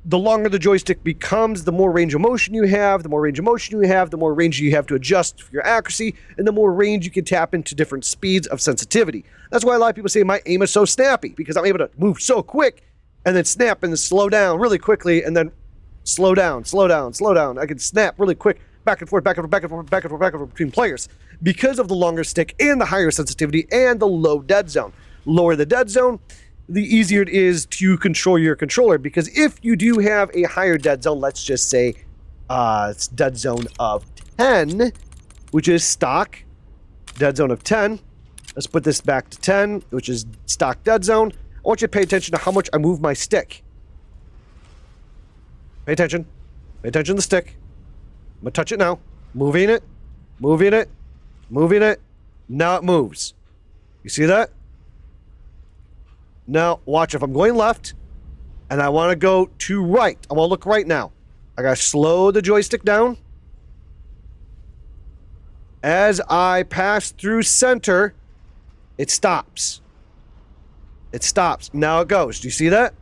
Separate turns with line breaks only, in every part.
the longer the joystick becomes, the more range of motion you have. The more range of motion you have, the more range you have to adjust for your accuracy, and the more range you can tap into different speeds of sensitivity. That's why a lot of people say my aim is so snappy, because I'm able to move so quick and then snap and then slow down really quickly and then slow down, slow down, slow down. I can snap really quick, back and forth, back and forth, back and forth, back and forth, back and forth between players because of the longer stick and the higher sensitivity and the low dead zone. Lower the dead zone, the easier it is to control your controller, because if you do have a higher dead zone, let's just say it's dead zone of 10, which is stock, dead zone of 10. Let's put this back to 10, which is stock dead zone. I want you to pay attention to how much I move my stick. Pay attention. Pay attention to the stick. I'm going to touch it now. Moving it. Moving it. Moving it. Now it moves. You see that? Now, watch, if I'm going left, and I want to go to right, I want to look right now. I got to slow the joystick down. As I pass through center, it stops. It stops. Now it goes. Do you see that?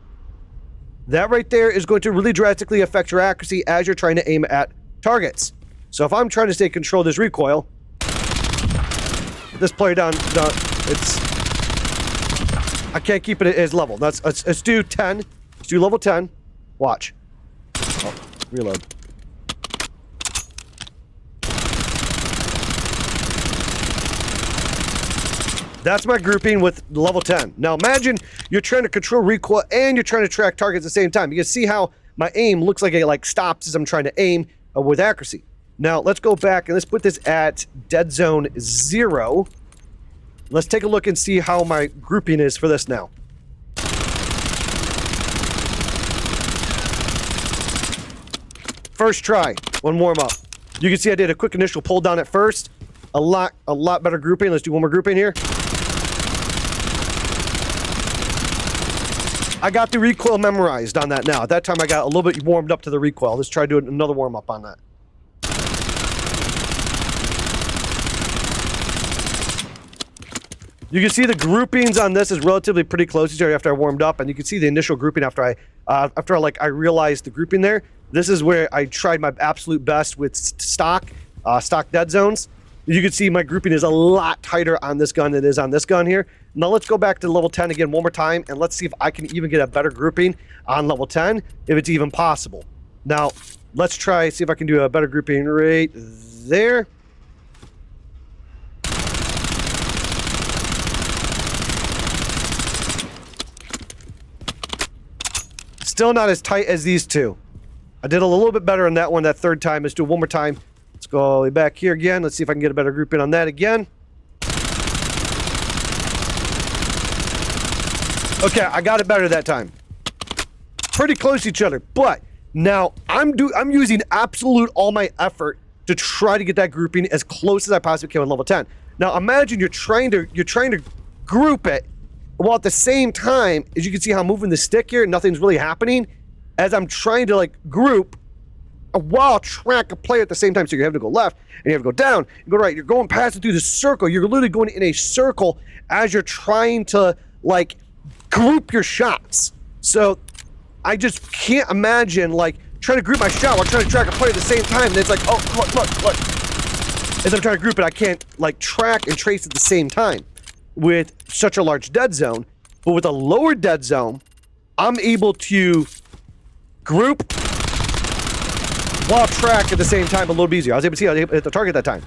That right there is going to really drastically affect your accuracy as you're trying to aim at targets. So if I'm trying to stay control this recoil, this player down, I can't keep it at his level. Let's do 10. Let's do level 10. Watch. Oh, reload. That's my grouping with level 10. Now imagine you're trying to control recoil and you're trying to track targets at the same time. You can see how my aim looks like it stops as I'm trying to aim with accuracy. Now let's go back and let's put this at dead zone 0. Let's take a look and see how my grouping is for this now. First try, one warm up. You can see I did a quick initial pull down at first. A lot better grouping. Let's do one more grouping here. I got the recoil memorized on that now. At that time I got a little bit warmed up to the recoil. Let's try doing another warm up on that. You can see the groupings on this is relatively pretty close after I warmed up, and you can see the initial grouping after I realized the grouping there. This is where I tried my absolute best with stock dead zones. You can see my grouping is a lot tighter on this gun than it is on this gun here. Now let's go back to level 10 again one more time, and let's see if I can even get a better grouping on level 10, if it's even possible. Now, let's try, see if I can do a better grouping right there. Still not as tight as these two. I did a little bit better on that one that third time. Let's do it one more time. Let's go all the way back here again. Let's see if I can get a better grouping on that again. Okay, I got it better that time. Pretty close to each other, but now I'm using absolute all my effort to try to get that grouping as close as I possibly can with level 10. Now imagine you're trying to group it, while at the same time, as you can see how I'm moving the stick here, nothing's really happening. As I'm trying to group while track a player at the same time. So you have to go left and you have to go down and go right. You're going passing through the circle. You're literally going in a circle as you're trying to group your shots. So I just can't imagine trying to group my shot while trying to track a player at the same time. And it's oh, look. As I'm trying to group it, I can't track and trace at the same time with such a large dead zone. But with a lower dead zone, I'm able to group while track at the same time a little bit easier. I was able to see how I hit the target that time.